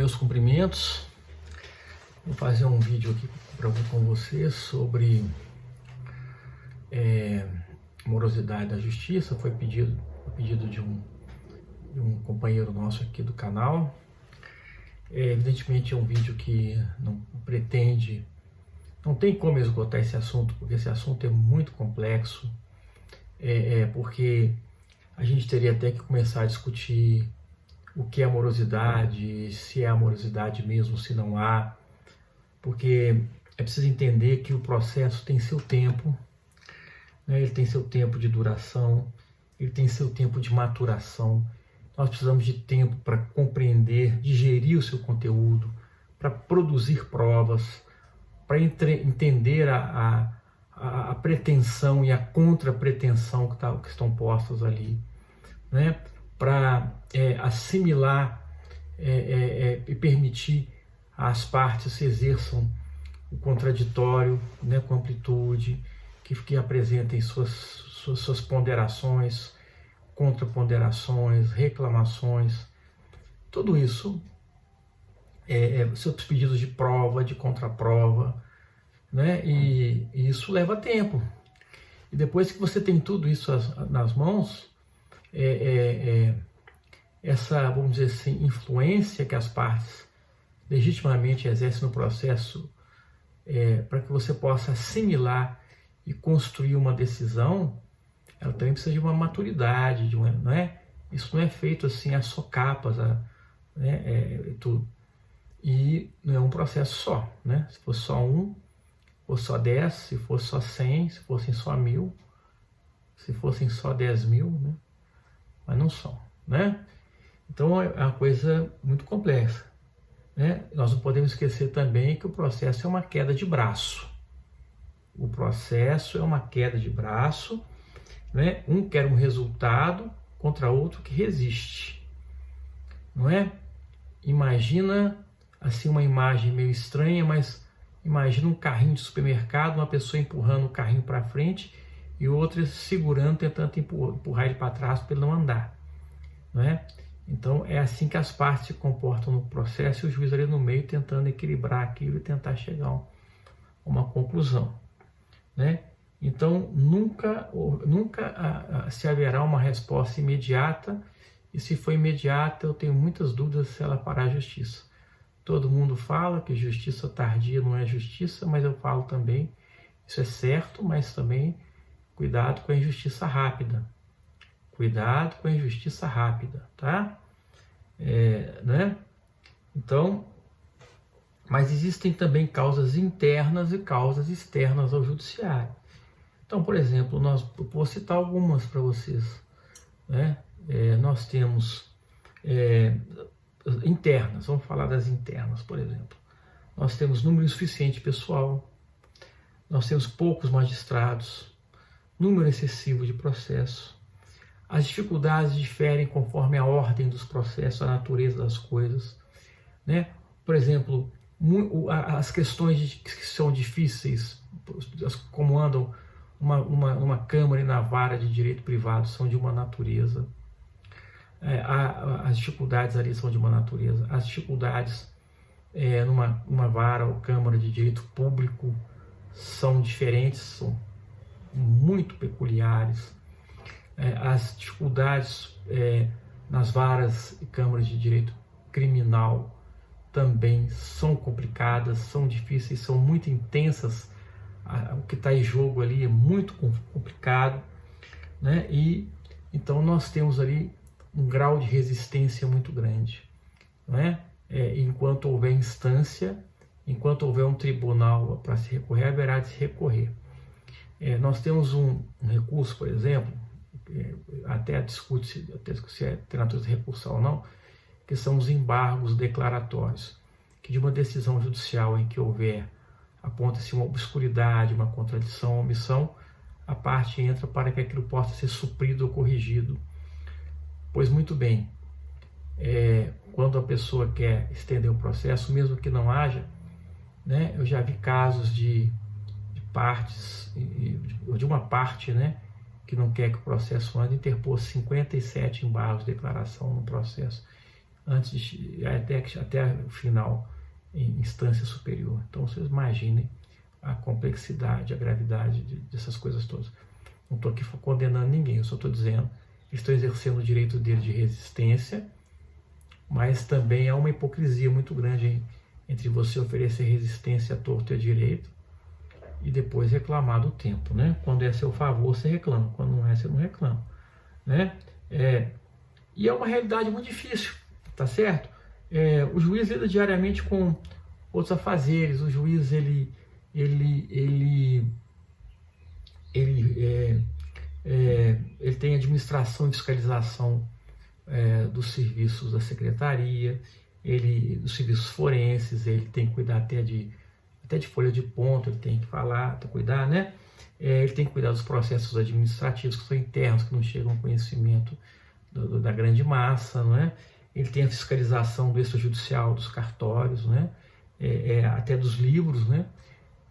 Meus cumprimentos. Vou fazer um vídeo aqui com vocês sobre morosidade da justiça. Foi pedido de um companheiro nosso aqui do canal. Evidentemente é um vídeo que não tem como esgotar esse assunto, porque esse assunto é muito complexo, porque a gente teria até que começar a discutir o que é amorosidade, se é amorosidade mesmo, se não há, porque é preciso entender que o processo tem seu tempo, né? Ele tem seu tempo de duração, ele tem seu tempo de maturação. Nós precisamos de tempo para compreender, digerir o seu conteúdo, para produzir provas, para entender a pretensão e a contra-pretensão que estão postas ali, né? Para assimilar e permitir às partes se exerçam o contraditório, né, com amplitude, que apresentem suas ponderações, contraponderações, reclamações, tudo isso, seus pedidos de prova, de contraprova, né? E isso leva tempo. E depois que você tem tudo isso nas mãos, essa, vamos dizer assim, influência que as partes legitimamente exercem no processo, para que você possa assimilar e construir uma decisão, ela também precisa de uma maturidade, não é? Isso não é feito assim a socapas, tudo. E não é um processo só, né? Se fosse só um, se fosse só 10, se fosse só 100, se fossem só 1000, se fossem só 10.000, né? Mas não são, né? Então é uma coisa muito complexa, né? Nós não podemos esquecer também que o processo é uma queda de braço. O processo é uma queda de braço, né? Um quer um resultado contra outro que resiste, não é? Imagina assim uma imagem meio estranha, mas imagina um carrinho de supermercado, uma pessoa empurrando o carrinho para frente e outra segurando, tentando empurrar ele para trás para ele não andar, não é? Então é assim que as partes se comportam no processo e o juiz ali no meio tentando equilibrar aquilo e tentar chegar a uma conclusão, né? Então nunca se haverá uma resposta imediata, e se for imediata eu tenho muitas dúvidas se ela fará justiça. Todo mundo fala que justiça tardia não é justiça, mas eu falo também, isso é certo, mas também cuidado com a injustiça rápida. Cuidado com a injustiça rápida, tá? Né? Então, mas existem também causas internas e causas externas ao judiciário. Então, por exemplo, eu vou citar algumas para vocês, né? Nós temos internas, vamos falar das internas, por exemplo. Nós temos número insuficiente de pessoal, nós temos poucos magistrados, número excessivo de processo, as dificuldades diferem conforme a ordem dos processos, a natureza das coisas, né? Por exemplo, as questões que são difíceis, como andam uma Câmara e na Vara de Direito Privado, são de uma natureza, as dificuldades ali são de uma natureza, as dificuldades numa Vara ou Câmara de Direito Público são diferentes, são muito peculiares. As dificuldades nas varas e câmaras de direito criminal também são complicadas, são difíceis, são muito intensas. O que está em jogo ali é muito complicado, né? E então nós temos ali um grau de resistência muito grande, não é? Enquanto houver instância, enquanto houver um tribunal para se recorrer, haverá de se recorrer. Nós temos um recurso, por exemplo, até discute se tem natureza recursal ou não, que são os embargos declaratórios, que de uma decisão judicial em que houver, aponta-se uma obscuridade, uma contradição, uma omissão, a parte entra para que aquilo possa ser suprido ou corrigido. Pois muito bem, quando a pessoa quer estender o processo, mesmo que não haja, né, eu já vi casos de partes, de uma parte, né, que não quer que o processo ande, interpôs 57 embargos de declaração no processo. antes de até o final em instância superior. Então vocês imaginem a complexidade, a gravidade dessas coisas todas. Não estou aqui condenando ninguém, eu só estou dizendo que estão exercendo o direito deles de resistência, mas também há uma hipocrisia muito grande entre você oferecer resistência à torto e à direito e depois reclamar do tempo, né? Quando é a seu favor, você reclama, quando não é, você não reclama, né? E é uma realidade muito difícil, tá certo? O juiz lida diariamente com outros afazeres, o juiz ele tem administração e fiscalização dos serviços da secretaria, dos serviços forenses, ele tem que cuidar até de folha de ponto, ele tem que cuidar, né? Ele tem que cuidar dos processos administrativos que são internos, que não chegam ao conhecimento da grande massa, não é? Ele tem a fiscalização do extrajudicial, dos cartórios, né? Até dos livros, né?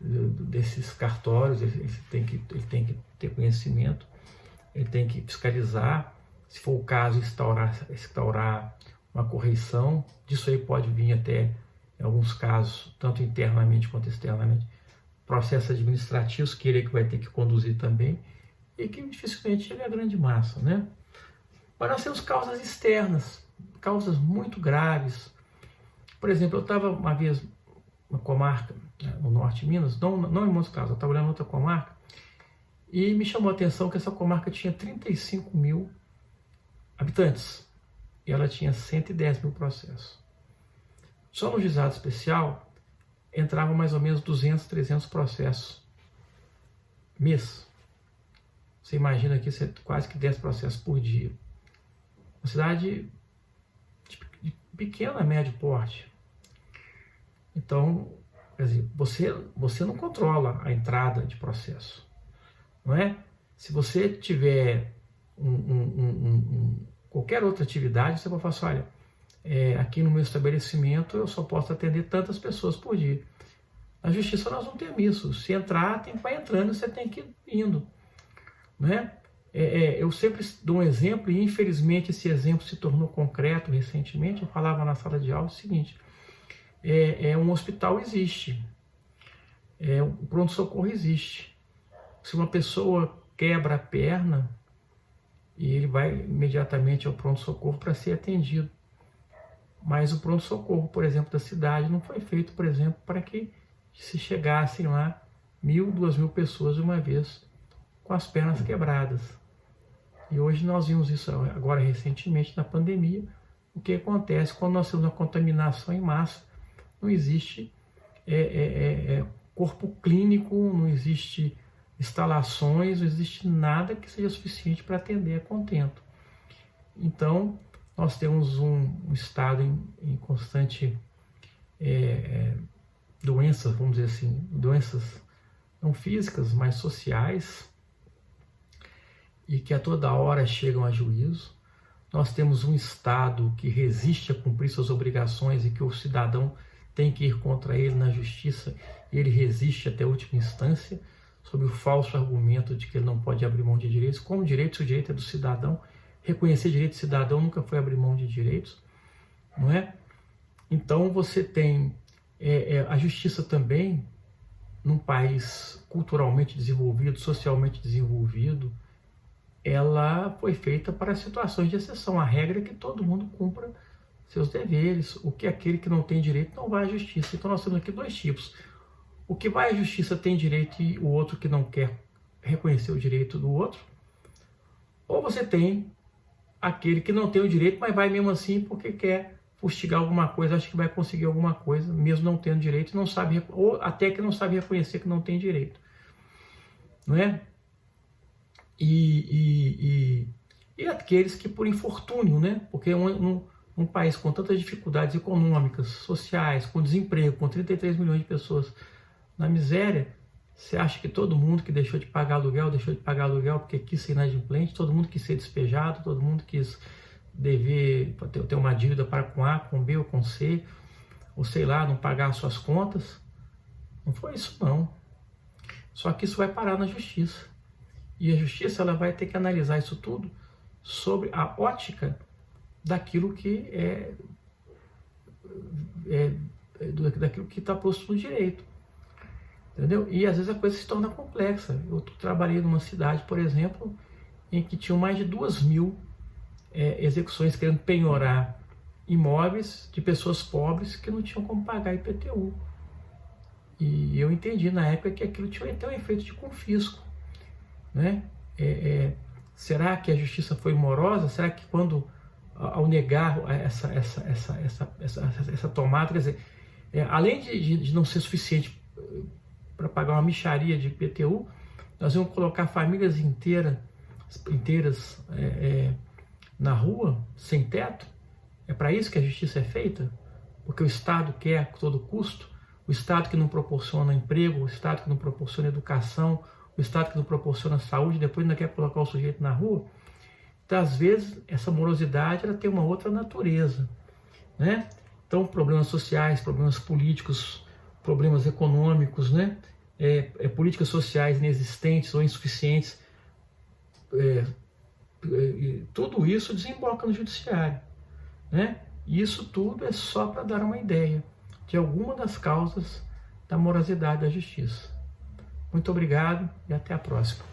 Desses cartórios, ele tem que ter conhecimento, ele tem que fiscalizar, se for o caso, instaurar uma correição. Disso aí pode vir até, em alguns casos, tanto internamente quanto externamente, processos administrativos que ele que vai ter que conduzir também, e que dificilmente chega à grande massa, né? Mas nós temos causas externas, causas muito graves. Por exemplo, eu estava uma vez uma comarca, no norte de Minas, não em Montes Claros, eu estava olhando outra comarca, e me chamou a atenção que essa comarca tinha 35 mil habitantes, e ela tinha 110 mil processos. Só no juizado especial, entravam mais ou menos 200, 300 processos mês. Você imagina aqui quase que 10 processos por dia. Uma cidade de pequeno a médio porte. Então, quer dizer, você não controla a entrada de processo, não é? Se você tiver qualquer outra atividade, você vai falar assim, olha, aqui no meu estabelecimento eu só posso atender tantas pessoas por dia. Na justiça nós não temos isso. Se entrar, vai entrando, você tem que ir indo, né? Eu sempre dou um exemplo, e infelizmente esse exemplo se tornou concreto recentemente. Eu falava na sala de aula o seguinte: um hospital existe, o pronto-socorro existe. Se uma pessoa quebra a perna, e ele vai imediatamente ao pronto-socorro para ser atendido. Mas o pronto-socorro, por exemplo, da cidade não foi feito, por exemplo, para que se chegassem lá 1.000, 2.000 pessoas de uma vez com as pernas quebradas. E hoje nós vimos isso agora recentemente na pandemia. O que acontece quando nós temos uma contaminação em massa? Não existe corpo clínico, não existe instalações, não existe nada que seja suficiente para atender a contento. Então, nós temos um estado em constante doenças, vamos dizer assim, doenças não físicas, mas sociais, e que a toda hora chegam a juízo. Nós temos um Estado que resiste a cumprir suas obrigações e que o cidadão tem que ir contra ele na justiça, e ele resiste até a última instância, sob o falso argumento de que ele não pode abrir mão de direitos. Como direito, se o direito é do cidadão, reconhecer direito do cidadão nunca foi abrir mão de direitos, não é? Então você tem a justiça também, num país culturalmente desenvolvido, socialmente desenvolvido, ela foi feita para situações de exceção. A regra é que todo mundo cumpra seus deveres. O que aquele que não tem direito não vai à justiça. Então nós temos aqui dois tipos. O que vai à justiça tem direito e o outro que não quer reconhecer o direito do outro. Ou você tem aquele que não tem o direito, mas vai mesmo assim porque quer fustigar alguma coisa, acha que vai conseguir alguma coisa, mesmo não tendo direito, não sabe, ou até que não sabe reconhecer que não tem direito. Não é? E aqueles que por infortúnio, né? Porque um país com tantas dificuldades econômicas, sociais, com desemprego, com 33 milhões de pessoas na miséria, você acha que todo mundo que deixou de pagar aluguel porque quis ser inadimplente, todo mundo quis ser despejado, todo mundo quis dever, ter uma dívida para com A, com B ou com C, ou sei lá, não pagar as suas contas? Não foi isso não. Só que isso vai parar na justiça. E a justiça ela vai ter que analisar isso tudo sobre a ótica daquilo que é daquilo que está posto no direito. Entendeu? E às vezes a coisa se torna complexa. Eu trabalhei numa cidade, por exemplo, em que tinham mais de 2.000 execuções querendo penhorar imóveis de pessoas pobres que não tinham como pagar IPTU. E eu entendi na época que aquilo tinha até um efeito de confisco, né? Será que a justiça foi morosa? Será que quando, ao negar essa tomada, quer dizer, além de não ser suficiente para pagar uma mixaria de IPTU, nós vamos colocar famílias inteiras na rua, sem teto? É para isso que a justiça é feita? Porque o Estado quer a todo custo? O Estado que não proporciona emprego, o Estado que não proporciona educação, o Estado que não proporciona saúde, depois ainda quer colocar o sujeito na rua? Então, às vezes, essa morosidade ela tem uma outra natureza, né? Então, problemas sociais, problemas políticos, problemas econômicos, né? Políticas sociais inexistentes ou insuficientes, tudo isso desemboca no judiciário, né? E isso tudo é só para dar uma ideia de alguma das causas da morosidade da justiça. Muito obrigado e até a próxima.